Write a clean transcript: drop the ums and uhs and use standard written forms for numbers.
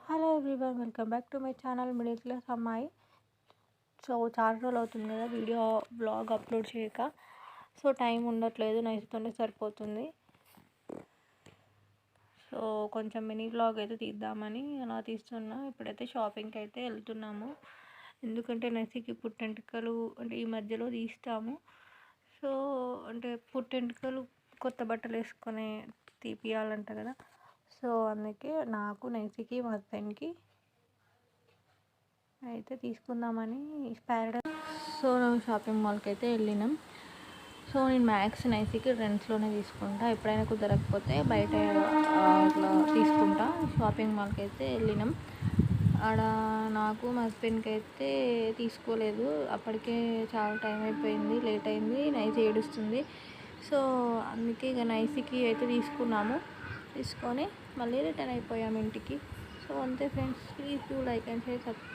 Hello everyone, welcome back to my channel middle class అమ్మాయి. So చాలా రోజులు అవుతుంది కదా బ్లాగ్ అప్లోడ్ చేయక. సో టైం ఉండట్లేదు, నైట్తోనే సరిపోతుంది. సో కొంచెం మినీ బ్లాగ్ అయితే తీద్దామని అలా తీస్తున్నా. ఇప్పుడైతే షాపింగ్కి అయితే వెళ్తున్నాము, ఎందుకంటే నైసికి పుట్టెంటుకలు అంటే ఈ మధ్యలో తీస్తాము. సో అంటే పుట్టెంటుకలు కొత్త బట్టలు వేసుకొని తీపియాలంట కదా. సో అందుకే నాకు నైసికి మా హస్బెండ్కి అయితే తీసుకుందామని ప్యారడైస్ షాపింగ్ మాల్కి అయితే వెళ్ళినాం. సో నేను మ్యాక్స్ నైసికి ట్రెండ్స్లోనే తీసుకుంటా, ఎప్పుడైనా కుదరకపోతే బయట ఇట్లా తీసుకుంటా. షాపింగ్ మాల్కి అయితే వెళ్ళినాం. ఆడ నాకు మా హస్బెండ్కి అయితే తీసుకోలేదు, అప్పటికే చాలా టైం అయిపోయింది, లేట్ అయింది, నైస్ ఏడుస్తుంది. సో అందుకే ఇక నైసికి అయితే తీసుకొని మళ్ళీ రిటర్న్ అయిపోయాము ఇంటికి. సో అంతే friends, please do like and share.